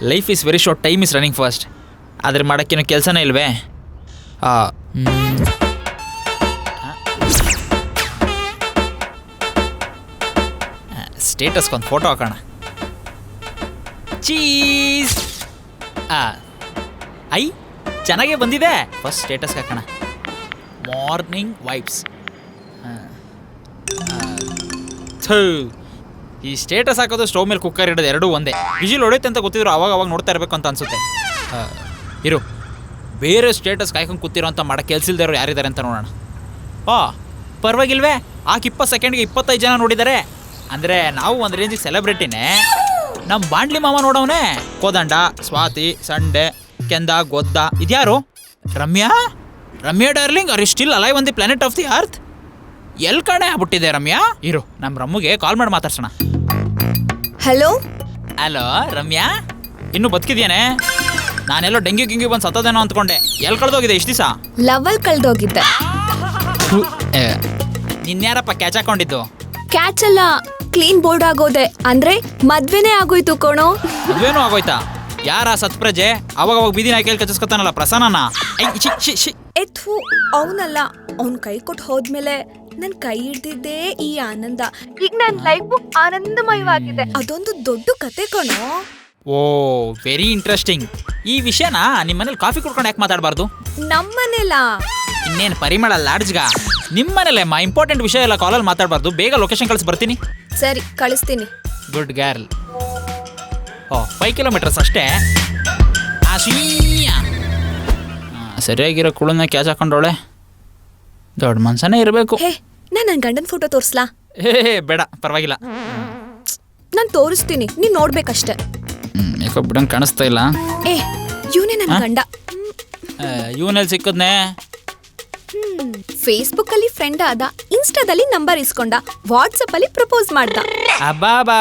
Life is very short, time is running fast. ಆದರೆ ಮಾಡೋಕ್ಕೇನು ಕೆಲಸನೇ ಇಲ್ವೇ? ಸ್ಟೇಟಸ್ಗೊಂದು ಫೋಟೋ ಹಾಕೋಣ. ಚೀಸ್. ಐ ಚೆನ್ನಾಗೇ ಬಂದಿದೆ. ಫಸ್ಟ್ ಸ್ಟೇಟಸ್ಗೆ ಹಾಕೋಣ. Morning vibes. ಈ ಸ್ಟೇಟಸ್ ಹಾಕೋದು ಸ್ಟವ್ ಮೇಲೆ ಕುಕ್ಕರ್ ಇಡೋದು ಎರಡೂ ಒಂದೇ. ವಿಜಿಲ್ ಹೊಡೆಯುತ್ತೆ ಅಂತ ಗೊತ್ತಿದ್ರು ಅವಾಗ ನೋಡ್ತಾ ಇರಬೇಕು ಅಂತ ಅನ್ಸುತ್ತೆ. ಇರು, ಬೇರೆ ಸ್ಟೇಟಸ್ ಕಾಯ್ಕೊಂಡು ಕೂತಿರೋ ಅಂತ ಮಾಡೋ ಕೆಲಸ ಇಲ್ದಿರೋ ಯಾರಿದ್ದಾರೆ ಅಂತ ನೋಡೋಣ. ಪರವಾಗಿಲ್ವೇ, 20 ಸೆಕೆಂಡ್ಗೆ 25 ಜನ ನೋಡಿದ್ದಾರೆ. ಅಂದರೆ ನಾವು ಒಂದು ರೇಂಜಿಗೆ ಸೆಲೆಬ್ರಿಟಿನೇ. ನಮ್ಮ ಬಾಂಡ್ಲಿ ಮಾಮ ನೋಡೋವನೇ. ಕೋದಂಡ, ಸ್ವಾತಿ, ಸಂಡೆ, ಕೆಂದ, ಗೊದ್ದ. ಇದ್ಯಾರು? Ramya darling, are you still alive on the planet of the earth? ಎಲ್ಲಿ ಕಡೆ ಆಗ್ಬಿಟ್ಟಿದೆ ರಮ್ಯಾ? ಇರು, ನಮ್ಮ ರಮ್ಮಗೆ ಕಾಲ್ ಮಾಡಿ ಮಾತಾಡ್ಸೋಣ. ಹಲೋ ರಮ್ಯಾ, ಇನ್ನೂ ಬದುಕಿದ್ಯಾನೆ? ನಾನೆಲ್ಲೋ ಡೆಂಗ್ಯೂ ಬಂದು ಸತ್ತದೇನೋ ಅಂದ್ಕೊಂಡೆ. ಎಲ್ಲಿ ಕಳೆದೋಗಿದೆ ಇಷ್ಟು ದಿವಸ? ಲವಲ್ ಕಳ್ದೋಗಿದ್ದೆ. ನಿನ್ಯಾರಪ್ಪ ಕ್ಯಾಚ್ ಹಾಕೊಂಡಿದ್ದು? ಕ್ಯಾಚ್ ಅಲ್ಲ, ಕ್ಲೀನ್ ಬೋರ್ಡ್ ಆಗೋದೆ. ಅಂದ್ರೆ ಮದ್ವೆನೇ ಆಗೋಯ್ತು ಕಣೋ. ಮದ್ವೆನೂ ಆಗೋಯ್ತಾ? ಯಾರ ಸತ್ಪ್ರಜೆ? ಅವಾಗ ಬೀದಿನ ಕೈಯಲ್ಲಿ ಕಚ್ಚಿಸ್ಕೊತಾನಲ್ಲ ಪ್ರಸನ್ನನ? ಎತ್ತು ಅವನಲ್ಲ. ಅವ್ನ್ ಕೈ ಕೊಟ್ಟು ಹೋದ್ಮೇಲೆ ನನ್ ಕೈ ಹಿಡ್ದಿದ್ದೆ ಈ ಆನಂದ. ಈಗ ನನ್ ಲೈಫ್ ಆನಂದಮಯವಾಗಿದೆ. ಅದೊಂದು ದೊಡ್ಡ ಕತೆ ಕಣೋ. ಓ, ವೆರಿ ಇಂಟ್ರೆಸ್ಟಿಂಗ್. ಈ ವಿಷಯನ ನಿಮ್ಮನೇಲಿ ಕಾಫಿ ಕುಡ್ಕೊಂಡು ಯಾಕೆ ಮಾತಾಡಬಾರ್ದು? ನಮ್ಮನೆಲ್ಲ ಇನ್ನೇನು ಪರಿಮಳ ಲಾಡ್ಜ್ಗ? ನಿಮ್ಮನೇಲೆ ಇಂಪಾರ್ಟೆಂಟ್ ವಿಷಯ ಎಲ್ಲ ಕಾಲಲ್ಲಿ ಮಾತಾಡಬಾರ್ದು. ಬೇಗ ಲೊಕೇಶನ್ ಕಳಿಸಿ ಬರ್ತೀನಿ. ಸರಿ, ಕಳಿಸ್ತೀನಿ. Good girl. 5 ಕಿಲೋಮೀಟರ್ಸ್ ಅಷ್ಟೇ. ಸರಿಯಾಗಿರೋ ಕುಳನ್ನ ಕ್ಯಾಚ್ ಹಾಕೊಂಡೋಳೆ. ದೊಡ್ಡ ಮನ್ಸನೇ ಇರಬೇಕು. ಹೇ, ನನ್ ಗಂಡನ ಫೋಟೋ ತೋರ್ಸ್ಲಾ? ಬೇಡ, ಪರವಾಗಿಲ್ಲ. ನಾನ್ ತೋರಿಸ್ತೀನಿ, ನೀನ್ ನೋಡ್ಬೇಕಷ್ಟೆ. ಯಾಕೋ ಬಿಡಂಗೆ ಕಾಣಿಸ್ತಾ ಇಲ್ಲ. ಇವನೇ ನನ್ ಗಂಡ. ಇವನಲ್ಲಿ ಸಿಕ್ಕದ್ನೆ. ಫೇಸ್ಬುಕ್ ಅಲ್ಲಿ ಫ್ರೆಂಡ್ ಆದ, ಇನ್ಸ್ಟಾದಲ್ಲಿ ನಂಬರ್ ಇಸ್ಕೊಂಡ, ವಾಟ್ಸಪ್ ಅಲ್ಲಿ ಪ್ರಪೋಸ್ ಮಾಡ್ದ. ಅಬ್ಬಾ,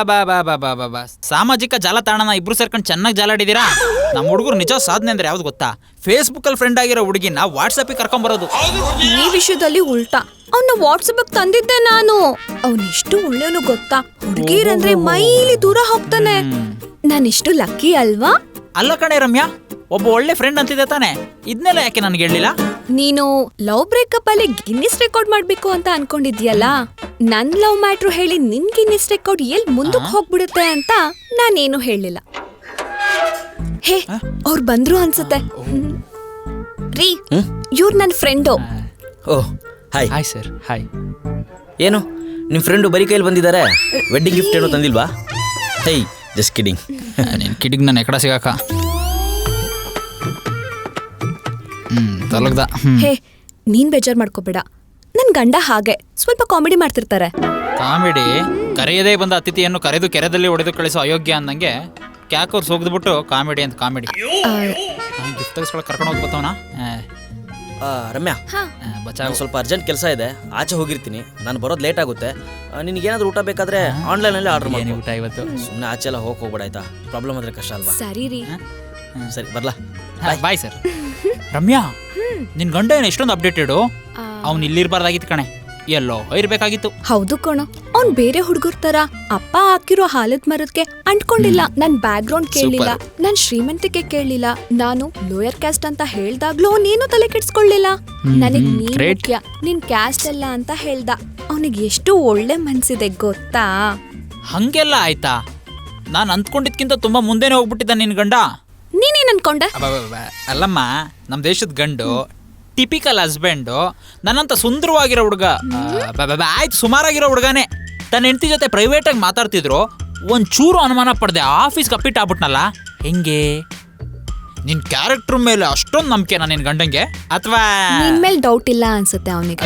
ಸಾಮಾಜಿಕ ಜಾಲತಾಣನ ಇಬ್ರು ಸೇರ್ಕೊಂಡು ಚೆನ್ನಾಗಿ ಜಾಲಾಡಿದೀರಾ. ನಮ್ಮ ಹುಡುಗರು ನಿಜ ಸಾಧನೆ ಅಂದ್ರೆ ಯಾವ್ದು ಗೊತ್ತಾ? ಫೇಸ್ಬುಕ್ ಅಲ್ಲಿ ಫ್ರೆಂಡ್ ಆಗಿರೋ ಹುಡುಗಿನ ವಾಟ್ಸಪ್ ಕರ್ಕೊಂಬರೋದು. ಈ ವಿಷಯದಲ್ಲಿ ಉಲ್ಟಾ. ಅವನ್ನ ವಾಟ್ಸಪ್ ತಂದಿದ್ದೆ ನಾನು. ಅವನೆಷ್ಟು ಒಳ್ಳೆಯವನು ಗೊತ್ತಾ? ಹುಡುಗಿರಂದ್ರೆ ಮೈಲಿ ದೂರ ಹೋಗ್ತಾನೆ. ನಾನಿಷ್ಟು ಲಕ್ಕಿ ಅಲ್ವಾ? ಅಲ್ಲ ಕಣೆ ರಮ್ಯಾ, ಒಬ್ಬ ಒಳ್ಳೆ ಫ್ರೆಂಡ್ ಅಂತಿದೆ ತಾನೆ. ಇದನ್ನೆಲ್ಲ ಯಾಕೆ ನನ್ಗೆ ಹೇಳಿಲ್ಲ? ನೀನು ಲವ್ ಬ್ರೇಕಪ್ ಅಲ್ಲಿ ಗಿನ್ನಿಸ್ ರೆಕಾರ್ಡ್ ಮಾಡ್ಬೇಕು ಅಂತ ಅನ್ಕೊಂಡಿದ್ಯಲ್ಲ. ನನ್ ಲವ್ ಮ್ಯಾಟ್ರು ಹೇಳಿ ನಿನ್ ಗಿನ್ನಿಸ್ ರೆಕಾರ್ಡ್ ಎಲ್ ಮುಂದಕ್ಕೆ ಹೋಗ್ಬಿಡುತ್ತೆ ಅಂತ ನಾನೇನು ಹೇಳಿಲ್ಲ. ಹೇ, ಅವ್ರು ಬಂದ್ರು ಅನ್ಸುತ್ತೆ. ರೀ, ಇವ್ರು ನನ್ನ ಫ್ರೆಂಡು. ಓಹ್, ಹಾಯ್. Hi sir. ಹಾಯ್. ಏನು ನಿಮ್ಮ ಫ್ರೆಂಡು ಬರೀ ಕೈಯಲ್ಲಿ ಬಂದಿದ್ದಾರೆ? ವೆಡ್ಡಿಂಗ್ ಗಿಫ್ಟ್ ಏನೋ ತಂದಿಲ್ವಾ? ಹೇ, ಜಸ್ಟ್ ಕಿಡಿಂಗ್. ನೀನು ಕಿಡಿಂಗ್ ನಾನು ಎಕಡ ಸಿಗಾಕ ತಲಗ್ದ. ಹೇ, ನೀನ್ ಬೇಜಾರ್ ಮಾಡ್ಕೋಬೇಡ. ನನ್ ಗಂಡ ಹಾಗೆ ಸ್ವಲ್ಪ ಕಾಮಿಡಿ ಮಾಡ್ತಿರ್ತಾರೆ. ಕಾಮಿಡಿ? ಕರೆಯದೇ ಬಂದ ಅತಿಥಿಯನ್ನು ಕರೆದು ಕೆರೆದಲ್ಲಿ ಹೊಡೆದು ಕಳಿಸೋ ಅಯೋಗ್ಯ ಅಂದಂಗೆ ಕ್ಯಾಕೋರ್ ಸೋಗ್ದ್ಬಿಟ್ಟು ಕಾಮಿಡಿ ಅಂತ ಕಾಮಿಡಿ. ಗಿಫ್ಟ್ ತೆಗೆಸ್ಕೊಳಕ್ ಕರ್ಕೊಂಡು ಹೋಗ್ಬತ್ತವನ. ರಮ್ಯಾ, ಬಚಾವ್. ಸ್ವಲ್ಪ ಅರ್ಜೆಂಟ್ ಕೆಲಸ ಇದೆ, ಆಚೆ ಹೋಗಿರ್ತೀನಿ. ನಾನು ಬರೋದು ಲೇಟ್ ಆಗುತ್ತೆ. ನಿನಗೇನಾದ್ರೂ ಊಟ ಬೇಕಾದ್ರೆ ಆನ್ಲೈನಲ್ಲಿ ಆರ್ಡರ್ ಮಾಡಿ. ಊಟ ಇವತ್ತು ಸುಮ್ಮನೆ ಆಚೆ ಎಲ್ಲ ಹೋಗ್ಬೇಡ ಆಯ್ತಾ? ಪ್ರಾಬ್ಲಮ್ ಆದರೆ ಕಷ್ಟ ಅಲ್ವಾ? ಸರಿ ರೀ. ಸರಿ, ಬರ್ಲಾ? Bye sir. ರಮ್ಯಾ, ನಿನ್ ಗಂಡ ಏನು ಎಷ್ಟೊಂದು ಅಪ್ಡೇಟೆಡು? ಅವ್ನು ಇಲ್ಲಿರ್ಬಾರ್ದಾಗಿತ್ತು ಕಣೆ, ಎಲ್ಲೋ ಇರ್ಬೇಕಾಗಿತ್ತು. ಹೌದು ಕಣೋ, ಅವ್ನ್ ಬೇರೆ ಹುಡುಗರ ತರ ಅಪ್ಪ ಹಾಕಿರೋ ಹಾಲದ ಮರಕ್ಕೆ ಅಂಟ್ಕೊಂಡಿಲ್ಲ. ನನ್ ಬ್ಯಾಕ್ ಗ್ರೌಂಡ್ ಕೇಳಲಿಲ್ಲ, ನನ್ ಶ್ರೀಮಂತಿಕೆ ಕೇಳಲಿಲ್ಲ. ನಾನು ಲೋಯರ್ ಕ್ಯಾಸ್ಟ್ ಅಂತ ಹೇಳ್ದಾಗ್ಲೂ ಅವನೇನು ತಲೆ ಕೆಡ್ಸ್ಕೊಳ್ಳಿಲ್ಲ. ನನಗ್ ನೀನ್ ಮುಖ್ಯ, ನಿನ್ ಕ್ಯಾಸ್ಟ್ ಅಲ್ಲ ಅಂತ ಹೇಳ್ದ. ಅವನಿಗೆ ಎಷ್ಟು ಒಳ್ಳೆ ಮನ್ಸಿದೆ ಗೊತ್ತಾ? ಹಂಗೆಲ್ಲ ಆಯ್ತಾ? ನಾನು ಅಂದ್ಕೊಂಡಿದ್ಕಿಂತ ತುಂಬಾ ಮುಂದೆನೆ ಹೋಗ್ಬಿಟ್ಟಿದ್ದ ನಿನ್ ಗಂಡ. ನೀನೇನ್ ಅನ್ಕೊಂಡೆ? ಅಲ್ಲಮ್ಮ, ನಮ್ಮ ದೇಶದ ಗಂಡು ಟಿಪಿಕಲ್ ಹಸ್ಬೆಂಡು, ನನ್ನಂತ ಸುಂದರವಾಗಿರೋ ಹುಡುಗ. ಆಯ್ತು, ಸುಮಾರಾಗಿರೋ ಹುಡುಗನೇ ತನ್ನ ಹೆಂಡತಿ ಜೊತೆ ಪ್ರೈವೇಟಾಗಿ ಮಾತಾಡ್ತಿದ್ರು. ಒಂಚೂರು ಅನುಮಾನ ಪಡೆದೆ, ಆಫೀಸ್ಗೆ ಅಪ್ಪಿಟ್ ಆಗ್ಬಿಟ್ನಲ್ಲ. ಹೆಂಗೆ? ನಿನ್ ಕ್ಯಾರೆಕ್ಟರ್ ಮೇಲೆ ಅಷ್ಟೊಂದು ನಂಬಿಕೆನಾ ನಿನ್ ಗಂಡಂಗೆ? ಅಥವಾ ನಿನ್ ಮೇಲೆ ಡೌಟ್ ಇಲ್ಲ ಅನ್ಸುತ್ತೆ ಅವನಿಗೆ.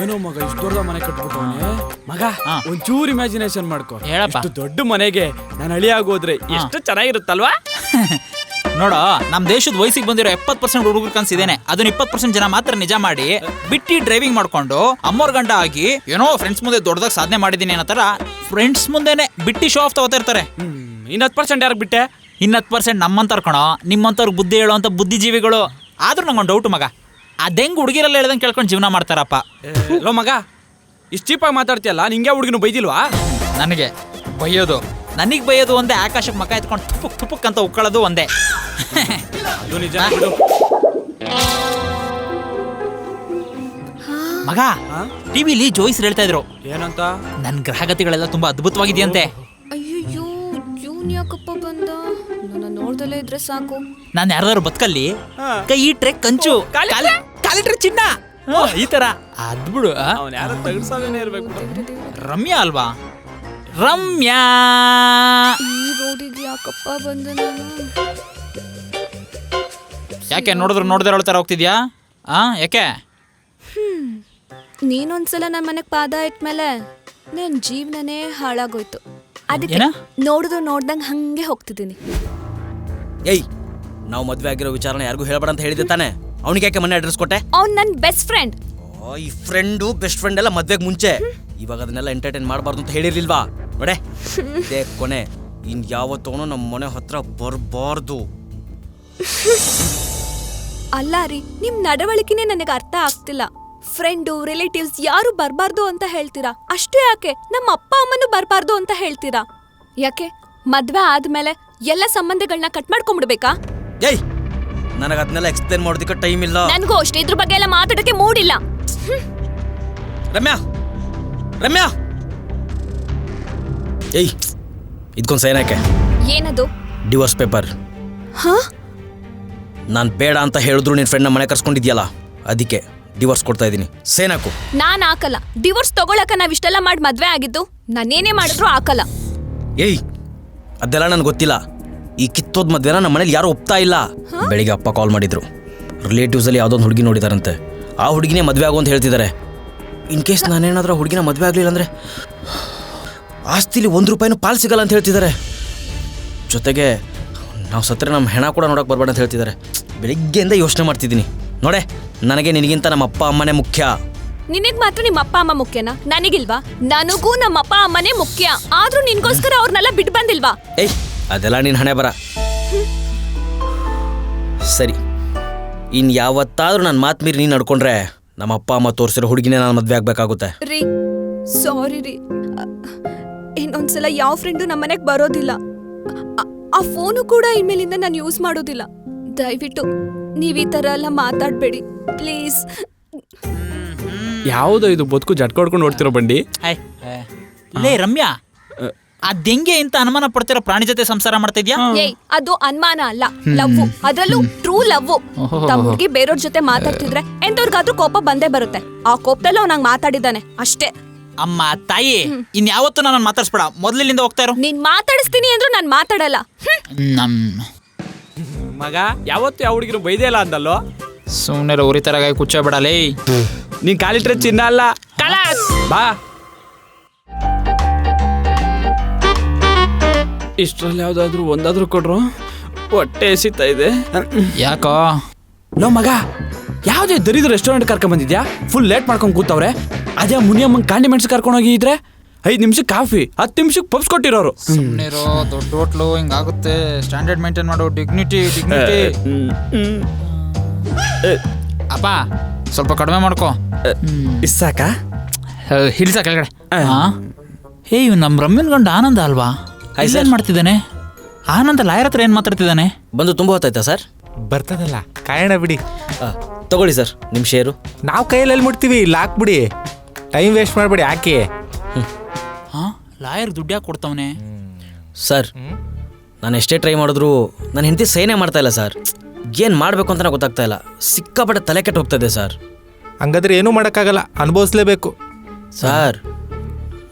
ಏನೋ ಮಗ, ಇಷ್ಟು ದೊಡ್ಡ ಮನೆ ಕಟ್ಬಿಟ್ಟವನೆ ಮಗ. ಒಂಚೂರು ಇಮ್ಯಾಜಿನೇಷನ್ ಮಾಡ್ಕೊ. ಹೇಳಪ್ಪ. ಇಷ್ಟು ದೊಡ್ಡ ಮನೆಗೆ ನಾನು ಅಳಿಯಾಗೋದ್ರೆ ಎಷ್ಟು ಚೆನ್ನಾಗಿರುತ್ತಲ್ವಾ? ನೋಡೋ, ನಮ್ಮ ದೇಶದ ವಯಸ್ಸಿಗೆ ಬಂದಿರೋ 70% ಹುಡುಗರು ಕನ್ಸಿದ್ದೇನೆ. ಅದನ್ನ 20% ಜನ ಮಾತ್ರ ನಿಜ ಮಾಡಿ ಬಿಟ್ಟಿ ಡ್ರೈವಿಂಗ್ ಮಾಡ್ಕೊಂಡು ಅಮ್ಮೋರ್ ಗಂಡ ಆಗಿ ಏನೋ ಫ್ರೆಂಡ್ಸ್ ಮುಂದೆ ದೊಡ್ಡದಾಗ ಸಾಧನೆ ಮಾಡಿದೀನಿ ಅನ್ನೋ ತರ ಫ್ರೆಂಡ್ಸ್ ಮುಂದೆನೆ ಬಿಟ್ಟಿ ಶೋ ಆಫ್ ತಗೋತಾ ಇರ್ತಾರೆ. 10% ಯಾರಿಗೆ ಬಿಟ್ಟೆ? 10% ನಮ್ಮಂತವ್ರು ಕಣೋ, ನಿಮ್ಮಂತವ್ರಿಗೆ ಬುದ್ಧಿ ಹೇಳೋ ಅಂತ ಬುದ್ಧಿಜೀವಿಗಳು. ಆದ್ರೂ ನಂಗೊಂದು ಡೌಟ್ ಮಗ, ಅದೆಂಗ್ ಹುಡುಗಿರಲ್ಲಿ ಹೇಳ್ದಂಗೆ ಕೇಳ್ಕೊಂಡು ಜೀವನ ಮಾಡ್ತಾರಪ್ಪ? ಲೋ ಮಗ, ಇಷ್ಟು ಚೀಪಾಗಿ ಮಾತಾಡ್ತೀಯಲ್ಲ, ನಿಂಗೆ ಹುಡುಗಿನ ಬೈದಿಲ್ವಾ? ನನಗೆ ಬೈಯೋದು ಒಂದೇ, ಆಕಾಶಕ್ಕೆ ಮಕ ಎತ್ಕೊಂಡು ತುಪುಕ್ ತುಪುಕ್ ಅಂತ ಉಕ್ಕೊಳ್ಳೋದು ಒಂದೇ. ಅದು ನಿಜ ಬಿಡು. ಮಗ, ಟಿವಿಲಿ ಜೋಯಿಸ್ ಹೇಳ್ತಾ ಇದ್ರು, ಏನಂತ? ನನ್ ಗ್ರಹಗತಿಗಳೆಲ್ಲ ತುಂಬಾ ಅದ್ಭುತವಾಗಿದೆಯಂತೆ. ಅಯ್ಯಯ್ಯೋ, ಇವನ್ ಯಾಕಪ್ಪ ಬಂದ? ನನ್ನ ನೋಡ್ದಲೇ ಇದ್ರೆ ಸಾಕು. ನಾನು ಯಾರ್ದಾರು ಬದುಕಲ್ಲಿ ಕೈ ಇಟ್ರೆ ಕಂಚು, ಕಾಲಿಟ್ರೆ ಚಿನ್ನ, ಈ ತರ ಅದ್ಬಿಡು. ಅವ್ನು ಯಾರ ತಗಡ್ಸಾಗನೇ ಇರ್ಬೇಕು. ರಮ್ಯಾ ಅಲ್ವಾ? ರಮ್ಯಾ ಈ ರೋಡಿಗೆ ಯಾಕಪ್ಪ ಬಂದ ನಾನು? ಯಾಕೆ ನೋಡ್ದೆ ತರ ಹೋಗ್ತಿದ್ಯಾ? ಯಾಕೆ? ನೀನೊಂದ್ಸಲ ನಮ್ಮ ಮನೆಗ್ ಪಾದ ಇಟ್ಮೇಲೆ ನನ್ ಜೀವನನೇ ಹಾಳಾಗೋಯ್ತು. ಅದಕ್ಕೆ ಏನ? ನೋಡ್ದಂಗ್ ಹಂಗೆ ಹೋಗ್ತಿದ್ದೀನಿ. ಏಯ್, ನಾವು ಮದ್ವೆ ಆಗಿರೋ ವಿಚಾರನ ಯಾರಿಗೂ ಹೇಳ್ಬೇಡ ಅಂತ ಹೇಳಿದ್ದೆ ತಾನೆ? ಅವನಿಗೆ ಯಾಕೆ ಮನೆ ಅಡ್ರೆಸ್ ಕೊಟ್ಟೆ? ಅವ್ನ್ ನನ್ ಬೆಸ್ಟ್ ಫ್ರೆಂಡ್. ಈ ಫ್ರೆಂಡು ಬೆಸ್ಟ್ ಫ್ರೆಂಡ್ ಎಲ್ಲ ಮದ್ವೆಗೆ ಮುಂಚೆ, ಇವಾಗ ಅದನ್ನೆಲ್ಲ ಎಂಟರ್ಟೈನ್ ಮಾಡಬಾರ್ದು ಅಂತ ಹೇಳಿರ್ಲಿಲ್ವಾ? ನೋಡೆ, ಇದೇ ಕೊನೆ. ಇನ್ ಯಾವತ್ತವನು ನಮ್ಮ ಮನೆ ಹತ್ರ ಬರಬಾರ್ದು. ಅಲ್ಲ ರೀ, ನಿಮ್ ನಡವಳಿಕೆನೇ ನನಗೆ ಅರ್ಥ ಆಗ್ತಿಲ್ಲ. ಫ್ರೆಂಡು ರಿಲೇಟಿವ್ಸ್ ಯಾರು ಬರ್ಬಾರ್ದು ಅಂತ ಹೇಳ್ತೀರಾ, ಅಷ್ಟೇ ಯಾಕೆ ನಮ್ಮ ಅಪ್ಪ ಅಮ್ಮನೂ ಬರ್ಬಾರ್ದು ಅಂತ ಹೇಳ್ತೀರಾ? ಯಾಕೆ ಮದ್ವೆ ಆದ್ಮೇಲೆ ಎಲ್ಲ ಸಂಬಂಧಗಳನ್ನ ಕಟ್ ಮಾಡ್ಕೊಂಡ್ಬಿಡ್ಬೇಕಾ? ಏಯ್, ನನಗೆ ಅದನ್ನೆಲ್ಲ ಎಕ್ಸ್ಪ್ಲೇನ್ ಮಾಡೋದಕ್ಕೆ ಟೈಮ್ ಇಲ್ಲ. ನನ್ಗೂ ಅಷ್ಟೇ ಇದ್ರ ಬಗ್ಗೆ ಎಲ್ಲ ಮಾತಾಡಕ್ಕೆ ಮೂಡಿಲ್ಲ. ರಮ್ಯಾ, ರಮ್ಯಾ, ಏಯ್, ಇದಕ್ಕೊಂದು ಸೈನ್ ಹಾಕೆ. ಏನದು? Divorce paper. ಹಾ? ನಾನು ಬೇಡ ಅಂತ ಹೇಳಿದ್ರು ನಿನ್ನ ಫ್ರೆಂಡ್ನ ಮನೆ ಕರ್ಸ್ಕೊಂಡಿದ್ಯಲ್ಲ, ಅದಕ್ಕೆ ಡಿವೋರ್ಸ್ ಕೊಡ್ತಾ ಇದ್ದೀನಿ. ಸೈನ್ ಹಾಕು. ನಾನ್ ಹಾಕಲ್ಲ. ಡಿವೋರ್ಸ್ ತಗೊಳಕ ನಾವ್ ಇಷ್ಟೆಲ್ಲ ಮಾಡಿ ಮದ್ವೆ ಆಗಿದ್ದು. ನಾನೇನೇ ಮಾಡಿದ್ರು ಹಾಕಲ್ಲ. ಏಯ್, ಅದೆಲ್ಲ ನನಗೆ ಗೊತ್ತಿಲ್ಲ. ಈ ಕಿತ್ತೋದ್ ಮದ್ವೆನ ನಮ್ಮ ಮನೇಲಿ ಯಾರು ಒಪ್ತಾ ಇಲ್ಲ. ಬೆಳಿಗ್ಗೆ ಅಪ್ಪ ಕಾಲ್ ಮಾಡಿದ್ರು, ರಿಲೇಟಿವ್ಸಲ್ಲಿ ಯಾವುದೊಂದು ಹುಡುಗಿ ನೋಡಿದಾರಂತೆ, ಆ ಹುಡುಗಿನೇ ಮದುವೆ ಆಗು ಅಂತ ಹೇಳ್ತಿದ್ದಾರೆ. ಇನ್ ಕೇಸ್ ನಾನೇನಾದ್ರೂ ಹುಡುಗಿನ ಮದುವೆ ಆಗಲಿಲ್ಲ ಅಂದರೆ ಆಸ್ತಿಲಿ ₹1 ಪಾಲು ಸಿಗಲ್ಲ ಅಂತ ಹೇಳ್ತಿದ್ದಾರೆ. ಜೊತೆಗೆ ನಾವು ಸತ್ತರೆ ನಮ್ಮ ಹೆಣ ಕೂಡ ನೋಡೋಕೆ ಬರಬೇಡ ಅಂತ ಹೇಳ್ತಿದ್ದಾರೆ. ಬೆಳಿಗ್ಗೆಯಿಂದ ಯೋಚನೆ ಮಾಡ್ತಿದ್ದೀನಿ. ನೋಡೆ, ನನಗೆ ನಿನಗಿಂತ ನಮ್ಮ ಅಪ್ಪ ಅಮ್ಮನೇ ಮುಖ್ಯ. ನಿನಗ್ ಮಾತ್ರ ನಿಮ್ಮ ಅಪ್ಪ ಅಮ್ಮ ಮುಖ್ಯನಾ? ನನಗಿಲ್ವಾ? ನನಗೂ ನಮ್ಮ ಅಪ್ಪ ಅಮ್ಮನೇ ಮುಖ್ಯ. ಆದ್ರೂ ನಿನ್ಗೋಸ್ಕರ ಅವ್ರನ್ನೆಲ್ಲ ಬಿಟ್ಟು ಬಂದಿಲ್ವಾ? ಏಯ್, ಅದೆಲ್ಲ ನಿನ್ನ ಹಣೆ ಬರ. ಸರಿ, ಇನ್ ಯಾವತ್ತಾದ್ರೂ ನನ್ನ ಮಾತು ಮೀರಿ ನೀನು ನಡ್ಕೊಂಡ್ರೆ ನಮ್ಮ ಅಪ್ಪ ಅಮ್ಮ ತೋರಿಸಿರೋ ಹುಡುಗಿನೇ ನಾನು ಮದುವೆ ಆಗ್ಬೇಕಾಗುತ್ತೆ. ರೀ, ಸಾರಿ ರೀ. ಇನ್ನೊಂದ್ಸಲ ಯಾವ ಫ್ರೆಂಡು ನಮ್ಮ ಮನೆಗ್ ಬರೋದಿಲ್ಲ. ಆ ಫೋನು ಕೂಡ ಇನ್ಮೇಲಿಂದ ನಾನು ಯೂಸ್ ಮಾಡೋದಿಲ್ಲ. ದಯವಿಟ್ಟು ನೀವ್ ಈ ತರ ಎಲ್ಲ ಮಾತಾಡ್ಬೇಡಿ ಪ್ಲೀಸ್. ಯಾವುದೋ ಇದು ಬದುಕು ಜಟ್ಕೊಡ್ಕೊಂಡು ಓಡ್ತಿರೋ ಬಂಡಿ. ಲೇ ರಮ್ಯಾ, ಅದೆಂಗೆ ಇಂತ ಅನುಮಾನ ಪಡ್ತಿರೋ ಪ್ರಾಣಿ ಜೊತೆ ಸಂಸಾರ ಮಾಡ್ತಾ ಇದ್ಯಾ? ಏಯ್, ಅದು ಅನುಮಾನ ಅಲ್ಲ, ಲವ್. ಅದ್ರಲ್ಲೂ ಟ್ರೂ ಲವ್. ತಮ್ಮ ಹುಡುಗಿ ಬೇರೆಯವ್ರ ಜೊತೆ ಮಾತಾಡ್ತಿದ್ರೆ ಎಂತವ್ರಿಗಾದ್ರೂ ಕೋಪ ಬಂದೇ ಬರುತ್ತೆ. ಆ ಕೋಪದಲ್ಲೂ ಅವ್ನಂಗ್ ಮಾತಾಡಿದ್ದಾನೆ ಅಷ್ಟೇ. ಅಮ್ಮ ತಾಯಿ, ಇನ್ ಯಾವತ್ತೂ ನಾನು ಮಾತಾಡ್ಸ್ಬೇಡ. ಮೊದ್ಲಿಂದ ಹೋಗ್ತಾ ಇರೋ. ನೀನ್ ಮಾತಾಡಿಸ್ತೀನಿ ಅಂದ್ರೂ ನಾನ್ ಮಾತಾಡಲ್ಲ. ಮಗ, ಯಾವತ್ತು ಯಾವ ಹುಡುಗಿರು ಬೈದೇ ಇಲ್ಲ ಅಂದಲ್ಲೋ? ಸುಮ್ಮನೆ ಉರಿ ತರಗಾಯಿ ಕುಚ್ಚಬೇಡಲೇ. ನೀನ್ ಕಾಲಿಟ್ರೆ ಚಿನ್ನ ಅಲ್ಲ. ಬಾ, ಇಷ್ಟರಲ್ಲಿ ಯಾವ್ದಾದ್ರು ಒಂದಾದ್ರೂ ಕೊಡ್ರು. ಹೊಟ್ಟೆ ಎಸಿತಾ ಇದೆ. ಯಾಕೋ? ಲೋ ಮಗ, ಯಾವ್ದೇ ದರಿದ್ರ ರೆಸ್ಟೋರೆಂಟ್ ಕರ್ಕೊಂಡ್ ಬಂದಿದ್ಯಾ? ಫುಲ್ ಲೇಟ್ ಮಾಡ್ಕೊಂಡ್ ಕೂತವ್ರೆ. ಅದೇ ಮುನಿಯಮ್ಮಂಗ್ ಕಾಂಡಿಮೆಂಟ್ಸ್ ಕರ್ಕೊಂಡು ಹೋಗಿದ್ರೆ 5 ನಿಮಿಷಕ್ಕೆ ಕಾಫಿ, 10 ನಿಮಿಷಕ್ಕೆ ಪಬ್ಸ್ ಕೊಟ್ಟಿರೋರು. ಸುಮ್ಮನಿರೋ, ದೊಡ್ಡ ಹೋಟ್ಲು ಹಿಂಗಾಗುತ್ತೆ. ಸ್ಟ್ಯಾಂಡರ್ಡ್ ಮೇಂಟೈನ್ ಮಾಡೋ. ಡಿಗ್ನಿಟಿ. ಅಪ್ಪ ಸ್ವಲ್ಪ ಕಡಿಮೆ ಮಾಡ್ಕೋ. ಇಸಾಕ ಹಿಲ್ಸ ಕೆಳಗಡೆ. ಹೇ, ಇವ್ ನಮ್ ರಮ್ಯನ್ ಗಂಡ ಆನಂದ ಅಲ್ವಾ? ಏನ್ ಮಾಡ್ತಿದ್ದಾನೆ ಆನಂದ? ಲಾಯರ್ ಹತ್ರ ಏನ್ ಮಾತಾಡ್ತಿದ್ದಾನೆ? ಬಂದು ತುಂಬ ಹೊತ್ತಾಯ್ತಾ ಸರ್? ಬರ್ತದಲ್ಲ, ಕಾಯಣ ಬಿಡಿ. ತಗೊಳ್ಳಿ ಸರ್ ನಿಮ್ಮ ಶೇರು. ನಾವು ಕೈಯಲ್ಲಿ ಮುಟ್ತೀವಿ, ಇಲ್ಲಿ ಹಾಕ್ಬಿಡಿ. ಟೈಮ್ ವೇಸ್ಟ್ ಮಾಡಬೇಡಿ, ಹಾಕಿ. ಲಾಯರ್ ದುಡ್ಡು ಯಾಕೆ ಕೊಡ್ತಾವನೆ? ಸರ್, ನಾನು ಎಷ್ಟೇ ಟ್ರೈ ಮಾಡಿದ್ರು ನನ್ನ ಹೆಂಡತಿ ಸೈನೇ ಮಾಡ್ತಾ ಇಲ್ಲ ಸರ್. ಏನು ಮಾಡಬೇಕು ಅಂತ ಗೊತ್ತಾಗ್ತಾ ಇಲ್ಲ. ಸಿಕ್ಕಾಪಟ್ಟೆ ತಲೆ ಕೆಟ್ಟು ಹೋಗ್ತದೆ ಸರ್. ಹಂಗಾದ್ರೆ ಏನೂ ಮಾಡೋಕ್ಕಾಗಲ್ಲ, ಅನುಭವಿಸ್ಲೇಬೇಕು ಸರ್.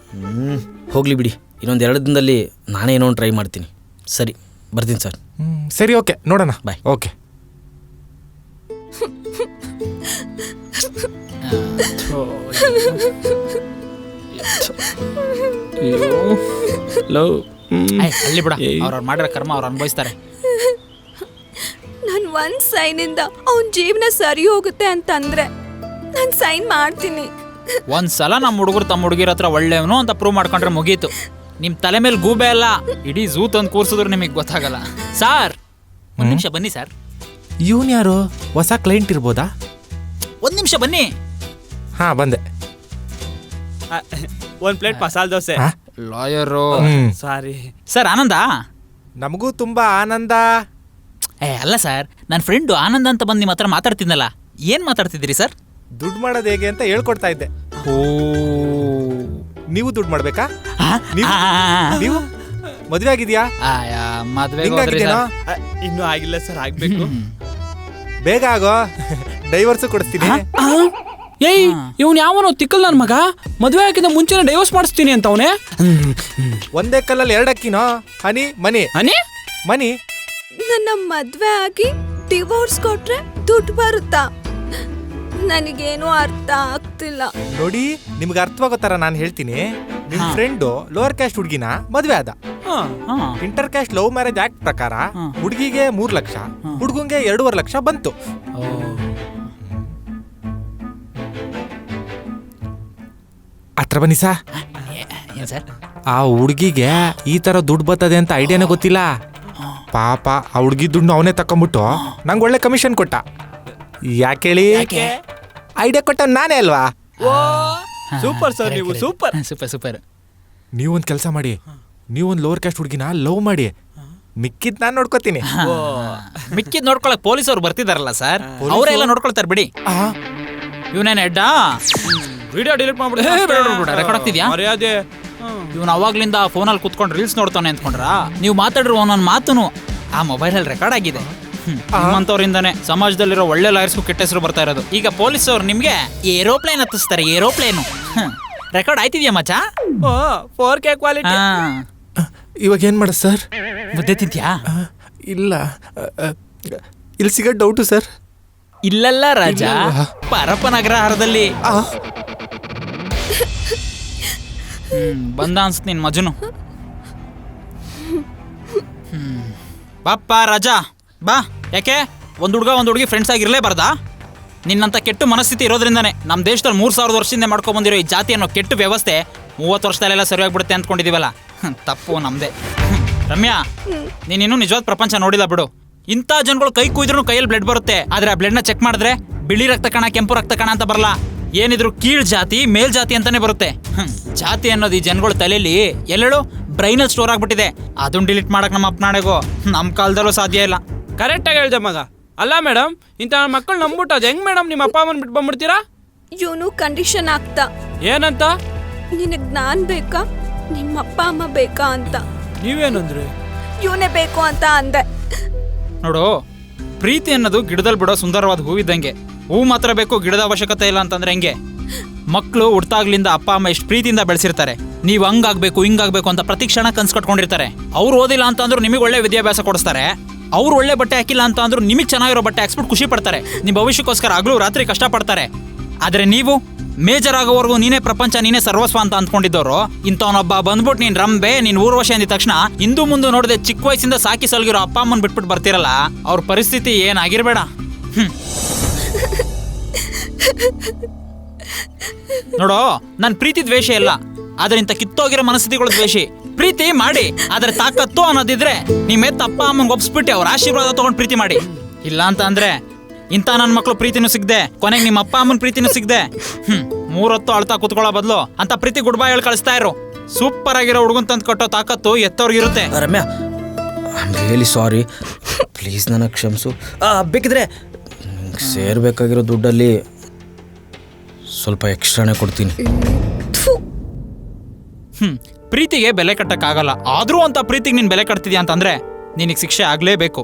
ಹೋಗ್ಲಿ ಬಿಡಿ, ಇನ್ನೊಂದು 2 ದಿನದಲ್ಲಿ ನಾನೇ ಏನೋ ಟ್ರೈ ಮಾಡ್ತೀನಿ. ಸರಿ, ಬರ್ತೀನಿ ಸರ್. ಸರಿ, ಓಕೆ, ನೋಡೋಣ. ಬಾಯ್. ಓಕೆ. ಅಲ್ಲಿ ಬಿಡ, ಅವ್ರು ಮಾಡಿರೋ ಕರ್ಮ ಅವ್ರು ಅನುಭವಿಸ್ತಾರೆ. ನಾನ್ ಒಂದ್ ಸೈನಿಂದ ಅವನ್ ಜೀವನ ಸರಿ ಹೋಗುತ್ತೆ ಅಂತಂದ್ರೆ ನಾನ್ ಸೈನ್ ಮಾಡ್ತೀನಿ. ಒಂದ್ಸಲ ನಮ್ಮ ಹುಡುಗರು ತಮ್ಮ ಹುಡುಗಿರ ಹತ್ರ ಒಳ್ಳೆಯವನು ಅಂತ ಪ್ರೂವ್ ಮಾಡ್ಕೊಂಡ್ರೆ ಮುಗೀತು. ನಿಮ್ ತಲೆ ಮೇಲೆ ಗೂಬೆ ಅಲ್ಲ, ಇಡೀ ಝೂ ತಂದು ಕೂರ್ಸಿದ್ರು ನಿಮಗೆ ಗೊತ್ತಾಗಲ್ಲ. ಸಾರ್, 1 ನಿಮಿಷ ಬನ್ನಿ ಸರ್. ಇವನ್ ಯಾರು? ಹೊಸ ಕ್ಲೈಂಟ್ ಇರ್ಬೋದಾ? 1 ನಿಮಿಷ ಬನ್ನಿ. ಹಾ, ಬಂದೆ. ಒಂದು plate masala dosa. Lawyer sorry sir. ಆನಂದ? ನಮಗೂ ತುಂಬಾ ಆನಂದ. ಅಲ್ಲ ಸರ್, ನನ್ನ ಫ್ರೆಂಡು ಆನಂದ ಅಂತ ಬಂದು ನಿಮ್ಮ ಹತ್ರ ಮಾತಾಡ್ತಿದ್ನಲ್ಲ, ಏನು ಮಾತಾಡ್ತಿದ್ದೀರಿ ಸರ್? ದುಡ್ಡು ಮಾಡೋದು ಹೇಗೆ ಅಂತ ಹೇಳ್ಕೊಡ್ತಾ ಇದ್ದೆ. ನೀವು ದುಡ್ಡು ಮಾಡ್ಬೇಕಾ? ನೀವು ಮದುವೆ ಆಗಿದ್ಯಾ? ಮದ್ವೆ ಹಿಂಗಾಗಿದ್ಯೇನೋ? ಇನ್ನೂ ಆಗಿಲ್ಲ ಸರ್, ಆಗ್ಬೇಕು. ಬೇಗ ಆಗೋ, ಡೈವರ್ಸು ಕೊಡಿಸ್ತೀನಿ. ಏಯ್, ಇವ್ನು ಯಾವನೋ ತಿಕ್ಕಲ್ ನನ್ನ ಮಗ, ಮದುವೆ ಆಗಿಂದ ಮುಂಚೆನೆ ಡೈವರ್ಸ್ ಮಾಡಿಸ್ತೀನಿ ಅಂತ ಅವನೇ. ಒಂದೇ ಕಲ್ಲಲ್ಲಿ ಎರಡಕ್ಕಿನೋ ಹನಿ ಮನಿ ಅನೇ ಮನಿ. ನನ್ನ ಮದ್ವೆ ಆಗಿ ಡಿವೋರ್ಸ್ ಕೊಟ್ರೆ ದುಡ್ಡು ಬರುತ್ತಾ? ನನಗೇನು ಅರ್ಥ ಆಗ್ತಿಲ್ಲ. ನೋಡಿ, ನಿಮ್ಗೆ ಅರ್ಥವಾಗೋ ತರ ನಾನು ಹೇಳ್ತೀನಿ. ನಿಮ್ ಫ್ರೆಂಡು ಲೋವರ್ ಕ್ಯಾಸ್ಟ್ ಹುಡುಗಿನ ಮದ್ವೆ ಆದ. Inter caste love marriage act ಪ್ರಕಾರ ಹುಡುಗಿಗೆ 3 ಲಕ್ಷ, ಹುಡುಗಂಗೆ 2.5 ಲಕ್ಷ ಬಂತು. ಹತ್ರ ಬನ್ನಿ ಸಾ. ಏನು ಸರ್? ಆ ಹುಡುಗಿಗೆ ಈ ತರ ದುಡ್ಡು ಬರ್ತದೆ ಅಂತ ಐಡಿಯಾನೇ ಗೊತ್ತಿಲ್ಲ. ಪಾಪ ಆ ಹುಡುಗಿ ದುಡ್ಡು ಅವನೇ ತಕೊಂಡ್ಬಿಟ್ಟು ನಂಗೆ ಒಳ್ಳೆ ಕಮಿಷನ್ ಕೊಟ್ಟ. ಯಾಕೆ ಹೇಳಿ? ಐಡಿಯಾ ಕೊಟ್ಟ ನಾನೇ ಅಲ್ವಾ? ಸೂಪರ್ ಸರ್, ನೀವು ಸೂಪರ್. Super super. ನೀವೊಂದು ಕೆಲಸ ಮಾಡಿ, ನೀವೊಂದು ಲೋವರ್ ಕ್ಯಾಸ್ಟ್ ಹುಡುಗಿನ ಲವ್ ಮಾಡಿ, ಮಿಕ್ಕಿದ್ ನಾನು ನೋಡ್ಕೋತೀನಿ. ಮಿಕ್ಕಿದ್ ನೋಡ್ಕೊಳಕ್ ಪೊಲೀಸವ್ರು ಬರ್ತಿದಾರಲ್ಲ ಸರ್, ಅವರೆಲ್ಲ ನೋಡ್ಕೊಳ್ತಾರೆ ಬಿಡಿ. ಇವನೇನು ಎಡ್ಡ ವಿಡಿಯೋ ಡಿಲೀಟ್ ರೆಕಾರ್ಡ್ ಆಗ್ತಿದ್ಯಾ? ಮರ್ಯಾದೆ. ಇವನು ಅವಾಗ್ಲಿಂದ ಫೋನಲ್ಲಿ ಕುತ್ಕೊಂಡು ರೀಲ್ಸ್ ನೋಡ್ತಾನೆ ಅಂದ್ಕೊಂಡ್ರ? ನೀವು ಮಾತಾಡಿರೋ ಒಂದೊಂದು ಮಾತುನು ಆ ಮೊಬೈಲಲ್ಲಿ ರೆಕಾರ್ಡ್ ಆಗಿದೆ. ನಿಮ್ಮಂಥವ್ರಿಂದಾನೆ ಸಮಾಜದಲ್ಲಿರೋ ಒಳ್ಳೆ ಲಾಯರ್ಸ್ಗೂ ಕೆಟ್ಟ ಹೆಸರು ಬರ್ತಾ ಇರೋದು. ಈಗ ಪೊಲೀಸವ್ರು ನಿಮ್ಗೆ ಏರೋಪ್ಲೇನ್ ಹತ್ತಿಸ್ತಾರೆ, ಏರೋಪ್ಲೇನು. ರೆಕಾರ್ಡ್ ಆಯ್ತಿದ್ಯಾ ಮಚ್ಚ? 4K quality. ಇವಾಗ ಏನ್ ಮಾಡ ಸರ್? ಮುದ್ದೆ ತಿಂತ್ಯಾ? ಇಲ್ಲ, ಇಲ್ಲಿ ಸಿಗೋ ಡೌಟು ಸರ್. ಇಲ್ಲಲ್ಲ ರಾಜ, ಪರಪನಗ್ರಹಾರದಲ್ಲಿ ಬಂದ ಅನ್ಸುತ್ತೆ ನಿನ್ ಮಜನು. ಬಾಪ್ಪ ರಾಜ ಬಾ. ಯಾಕೆ ಒಂದು ಹುಡುಗಿ ಫ್ರೆಂಡ್ಸ್ ಆಗಿರ್ಲೇಬಾರ್ದಾ? ನಿನ್ನಂತ ಕೆಟ್ಟ ಮನಸ್ಥಿತಿ ಇರೋದ್ರಿಂದಾನೆ ನಮ್ಮ ದೇಶದಲ್ಲಿ 3000 ವರ್ಷದಿಂದ ಮಾಡ್ಕೊಂಡ್ ಬಂದಿರೋ ಈ ಜಾತಿ ಅನ್ನೋ ಕೆಟ್ಟ ವ್ಯವಸ್ಥೆ 30 ವರ್ಷದಲ್ಲೆಲ್ಲ ಸರಿಯಾಗ್ಬಿಡುತ್ತೆ ಅಂದ್ಕೊಂಡಿದೀವಲ್ಲ. ತಪ್ಪು ನಮ್ದೆ. ರಮ್ಯಾ, ನೀನಿನ್ನೂ ನಿಜವಾದ ಪ್ರಪಂಚ ನೋಡಿಲ್ಲ ಬಿಡು. ಇಂಥ ಜನಗಳು ಕೈ ಕುಯ್ದ್ರೂ ಕೈಯಲ್ಲಿ ಬ್ಲಡ್ ಬರುತ್ತೆ, ಆದ್ರೆ ಆ ಬ್ಲಡ್ನ ಚೆಕ್ ಮಾಡಿದ್ರೆ ಬಿಳಿ ರಕ್ತ ಕಣ, ಕೆಂಪು ರಕ್ತ ಕಣ ಅಂತ ಬರಲ್ಲ. ಏನಿದ್ರು ಕೀಳ್ ಜಾತಿ, ಮೇಲ್ ಜಾತಿ ಅಂತಾನೆ ಬರುತ್ತೆ. ಜಾತಿ ಅನ್ನೋದು ಈ ಜನಗಳ ತಲೆಯಲ್ಲಿ ಎಲ್ಲೆಳು ಬ್ರೈನಲ್ಲಿ ಸ್ಟೋರ್ ಆಗ್ಬಿಟ್ಟಿದೆ. ಅದನ್ನ ಡಿಲೀಟ್ ಮಾಡಕ್ ನಮ್ಮ ಅಪ್ಪನಾಡೆಗೋ ನಮ್ಮ ಕಾಲದಲ್ಲೂ ಸಾಧ್ಯ ಇಲ್ಲ. ಕರೆಕ್ಟಾಗಿ ಹೇಳ್ದೆ ಮಗ. ಅಲ್ಲ ಮೇಡಮ್, ಇಂಥ ಮಕ್ಕಳು ನಂಬಿಟ್ಟು ಅದು ಹೆಂಗ್ ಮೇಡಮ್ ನಿಮ್ಮ ಅಪ್ಪ ಅಮ್ಮನ ಬಿಟ್ಟು ಬಂದ್ಬಿಡ್ತೀರಾ? ಇವನು ಕಂಡೀಷನ್ ಆಗ್ತಾ. ಏನಂತ? ನಿನಗ್ ನಾನ್ ಬೇಕಾ, ನಿಮ್ಮ ಅಪ್ಪ ಅಮ್ಮ ಬೇಕಾ ಅಂತ. ನೀವೇನಂದ್ರಿ? ಇವನೇ ಬೇಕು ಅಂತ ಅಂದೆ. ನೋಡು, ಪ್ರೀತಿ ಅನ್ನೋದು ಗಿಡದಲ್ಲಿ ಬಿಡೋ ಸುಂದರವಾದ ಹೂವಿದ್ದಂಗೆ. ಹೂ ಮಾತ್ರ ಬೇಕು, ಗಿಡದ ಅವಶ್ಯಕತೆ ಇಲ್ಲ ಅಂತಂದ್ರೆ ಹೆಂಗೆ? ಮಕ್ಕಳು ಹುಟ್ಟಾಗ್ಲಿಂದ ಅಪ್ಪ ಅಮ್ಮ ಎಷ್ಟು ಪ್ರೀತಿಯಿಂದ ಬೆಳೆಸಿರ್ತಾರೆ. ನೀವು ಹಂಗಾಗ್ಬೇಕು ಹಿಂಗಾಗ್ಬೇಕು ಅಂತ ಪ್ರತಿ ಕ್ಷಣ ಕನ್ಸು ಕಟ್ಕೊಂಡಿರ್ತಾರೆ. ಅವ್ರು ಓದಿಲ್ಲ ಅಂತ ಅಂದ್ರೂ ನಿಮಗೆ ಒಳ್ಳೆ ವಿದ್ಯಾಭ್ಯಾಸ ಕೊಡಿಸ್ತಾರೆ. ಅವ್ರು ಒಳ್ಳೆ ಬಟ್ಟೆ ಹಾಕಿಲ್ಲ ಅಂತ ಅಂದ್ರೂ ನಿಮಗೆ ಚೆನ್ನಾಗಿರೋ ಬಟ್ಟೆ ಹಾಕ್ಸ್ಬಿಟ್ಟು ಖುಷಿ ಪಡ್ತಾರೆ. ನಿಮ್ಮ ಭವಿಷ್ಯಕ್ಕೋಸ್ಕರ ಹಗಲು ರಾತ್ರಿ ಕಷ್ಟಪಡ್ತಾರೆ. ಆದರೆ ನೀವು ಮೇಜರ್ ಆಗೋವರೆಗೂ ನೀನೇ ಪ್ರಪಂಚ, ನೀನೇ ಸರ್ವಸ್ವ ಅಂತ ಅಂದ್ಕೊಂಡಿದ್ದವರು ಇಂಥವನೊಬ್ಬ ಬಂದ್ಬಿಟ್ಟು ನೀನ್ ರಂಬೆ, ನೀನ್ ಊರ್ವಶಿ ಅಂದಿದ ತಕ್ಷಣ ಇಂದು ಮುಂದೆ ನೋಡದೆ ಚಿಕ್ಕ ವಯಸ್ಸಿಂದ ಸಾಕಿ ಸಲ್ಗಿರೋ ಅಪ್ಪ ಅಮ್ಮನ್ ಬಿಟ್ಬಿಟ್ಟು ಬರ್ತಿರಲ್ಲ, ಅವ್ರ ಪರಿಸ್ಥಿತಿ ಏನಾಗಿರ್ಬೇಡ. ನೋಡೋ, ನನ್ ಪ್ರೀತಿ ದ್ವೇಷ ಇಲ್ಲ, ಆದ್ರೆ ಇಂಥ ಕಿತ್ತೋಗಿರೋ ಮನಸ್ಥಿತಿಗಳು ದ್ವೇಷಿ. ಪ್ರೀತಿ ಮಾಡಿ, ಆದ್ರೆ ತಾಕತ್ತು ಅನ್ನೋದಿದ್ರೆ ನಿಮ್ಮೆತ್ತ ಅಪ್ಪ ಅಮ್ಮಂಗೆ ಒಪ್ಸ್ಬಿಟ್ಟು ಅವ್ರ ಆಶೀರ್ವಾದ ತಗೊಂಡು ಪ್ರೀತಿ ಮಾಡಿ. ಇಲ್ಲ ಅಂತ ಅಂದ್ರೆ ಇಂಥ ನನ್ನ ಮಕ್ಳು ಪ್ರೀತಿನೂ ಸಿಗದೆ, ಕೊನೆಗೆ ನಿಮ್ಮ ಅಪ್ಪ ಅಮ್ಮನ ಪ್ರೀತಿನೂ ಸಿಗದೆ 3 ಹೊತ್ತು ಅಳ್ತಾ ಕೂತ್ಕೊಳ್ಳೋ ಬದಲು ಅಂತ ಪ್ರೀತಿ ಗುಡ್ ಬೈ ಹೇಳಿ ಕಳಿಸ್ತಾ ಇರು. ಸೂಪರ್ ಆಗಿರೋ ಹುಡುಗನ್ ತಂದು ಕೊಟ್ಟೋ ತಾಕತ್ತು ಎತ್ತವ್ರಿಗಿರುತ್ತೆ. Ramya, I am really sorry, please ನನಗೆ ಕ್ಷಮಿಸು. ಬೇಕಿದ್ರೆ ಸೇರ್ಬೇಕಾಗಿರೋ ದುಡ್ಡಲ್ಲಿ ಸ್ವಲ್ಪ ಎಕ್ಸ್ಟ್ರಾನೇ ಕೊಡ್ತೀನಿ. ಪ್ರೀತಿಗೆ ಬೆಲೆ ಕಟ್ಟಕ್ಕಾಗಲ್ಲ, ಆದ್ರೂ ಅಂತ ಪ್ರೀತಿಗೆ ನೀನ್ ಬೆಲೆ ಕಟ್ತಿದ್ಯಾ ಅಂತಂದ್ರೆ ನಿನಗೆ ಶಿಕ್ಷೆ ಆಗ್ಲೇಬೇಕು.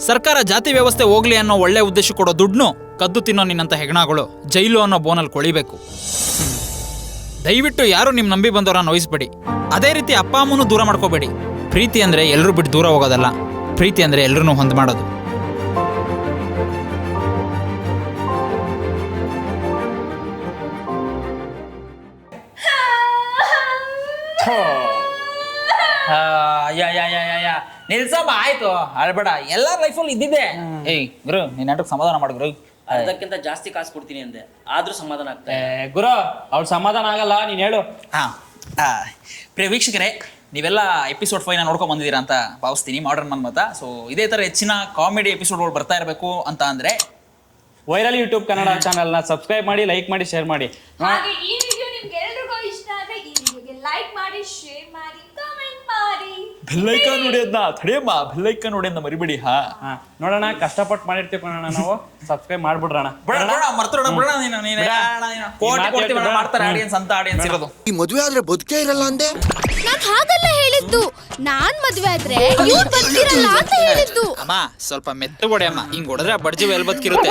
ಸರ್ಕಾರ ಜಾತಿ ವ್ಯವಸ್ಥೆ ಹೋಗ್ಲಿ ಅನ್ನೋ ಒಳ್ಳೆ ಉದ್ದೇಶ ಕೊಡೋ ದುಡ್ಡು ಕದ್ದು ತಿನ್ನೋ ನಿನ್ನಂತ ಹೆಗಣಗಳು ಜೈಲು ಅನ್ನೋ ಬೋನಲ್ಲಿ ಕೊಳಿಬೇಕು. ದಯವಿಟ್ಟು ಯಾರು ನಿಮ್ ನಂಬಿ ಬಂದವರ ನೋಯಿಸ್ಬೇಡಿ. ಅದೇ ರೀತಿ ಅಪ್ಪ ಅಮ್ಮನೂ ದೂರ ಮಾಡ್ಕೋಬೇಡಿ. ಪ್ರೀತಿ ಅಂದ್ರೆ ಎಲ್ಲರೂ ಬಿಟ್ಟು ದೂರ ಹೋಗೋದಲ್ಲ, ಪ್ರೀತಿ ಅಂದ್ರೆ ಎಲ್ಲರೂ ಹೊಂದ್ ಮಾಡೋದು. ನಿಲ್ಸಮ್ಮ, ಆಯ್ತು ಅಳ್ಬೇಡ, ಎಲ್ಲಾರ ಲೈಫಲ್ಲಿ ಇದ್ದಿದ್ದೆ. ಏಯ್ ಗುರು, ನೀನ್ ನಾಟಕ ಸಮಾಧಾನ ಮಾಡು ಗುರು. ಅದಕ್ಕಿಂತ ಜಾಸ್ತಿ ಕಾಸು ಕೊಡ್ತೀನಿ ಅಂದೆ, ಆದ್ರೂ ಸಮಾಧಾನ ಆಗ್ತದೆ. ಗುರು, ಅವ್ಳು ಸಮಾಧಾನ ಆಗಲ್ಲ, ನೀನ್ ಹೇಳು. ಪ್ರಿಯ ವೀಕ್ಷಕರೇ, ನೀವೆಲ್ಲ ಎಪಿಸೋಡ್ 5 ನೋಡ್ಕೊಂಡ್ ಬಂದಿದ್ದೀರಾ ಅಂತ ಭಾವಿಸ್ತೀನಿ, ಮಾಡರ್ನ್ ಮನ್ಮತ. ಸೊ ಇದೇ ತರ ಹೆಚ್ಚಿನ ಕಾಮಿಡಿ ಎಪಿಸೋಡ್ಗಳು ಬರ್ತಾ ಇರಬೇಕು ಅಂತ ಅಂದ್ರೆ ವೈರಲ್ ಯೂಟ್ಯೂಬ್ ಕನ್ನಡ ಚಾನಲ್ನ ಸಬ್ಸ್ಕ್ರೈಬ್ ಮಾಡಿ, ಲೈಕ್ ಮಾಡಿ, ಶೇರ್ ಮಾಡಿ. ಹಾಗೆ ಈ ವಿಡಿಯೋ ನಿಮ್ಗೆ ಎಲ್ರಿಗೂ ಇಷ್ಟ ಲೈಕ್ ಮಾಡಿ, ಶೇರ್ ಮಾಡಿ, ಕಮೆಂಟ್ ಮಾಡಿ. ಬೆಲ್ಲೈಕನ್ ಹೊಡಿಯೋದ್ನ ತಡೆಯಮ್ಮ, ಬೆಲ್ಲೈಕನ್ ಹೊಡಿಯೋದ್ನ ಮರಿಬೇಡಿ. ಹಾ ನೋಡೋಣ, ಕಷ್ಟಪಟ್ಟು ಮಾಡಿರ್ತೀವಿ ಕಣಣ್ಣ ನಾವು. ಸಬ್ಸ್ಕ್ರೈಬ್ ಮಾಡ್ಬಿಡ್ರಣ. ಮಾಡ್ತಾರೆ ಆಡಿಯನ್ಸ್ ಅಂತ ಆಡಿಯನ್ಸ್ ಇರೋದು. ಈ ಮದುವೆ ಆದ್ರೆ ಬದುಕೇ ಇರಲ್ಲ ಅಂದೆ. ನಾನ್ ಹಾಗಲ್ಲ ಹೇಳಿದ್ದು, ನಾನ್ ಮದ್ವೆ ಆದ್ರೆ ಇವ್ರು ಬರ್ತಿರಲ್ಲ ಅಂತ ಹೇಳಿದ್ದು. ಅಮ್ಮ ಸ್ವಲ್ಪ ಮೆತ್ತ ಹೊಡೆಯಮ್ಮ, ಹಿಂಗ್ ಹೊಡೆದ್ರೆ ಬಡ್ಜಿ ಎಲ್ ಬದುಕಿರುತ್ತೆ.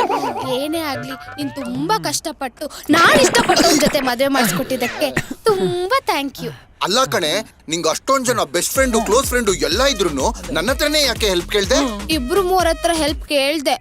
ಏನೇ ಆಗ್ಲಿ, ನೀನ್ ತುಂಬಾ ಕಷ್ಟಪಟ್ಟು ನಾನ್ ಇಷ್ಟಪಟ್ಟು ಜೊತೆ ಮದ್ವೆ ಮಾಡಿಸ್ಕೊಟ್ಟಿದ್ದಕ್ಕೆ ತುಂಬಾ ಥ್ಯಾಂಕ್ ಯು. ಅಲ್ಲ ಕಣೆ, ನಿಂಗ್ ಅಷ್ಟೊಂದ್ ಜನ ಬೆಸ್ಟ್ ಫ್ರೆಂಡು ಕ್ಲೋಸ್ ಫ್ರೆಂಡು ಎಲ್ಲ ಇದ್ರು ನನ್ನ ಹತ್ರನೇ ಯಾಕೆ ಹೆಲ್ಪ್ ಕೇಳ್ದೆ? ಇಬ್ರು ಮೂರ್ ಹತ್ರ ಹೆಲ್ಪ್ ಕೇಳ್ದೆ.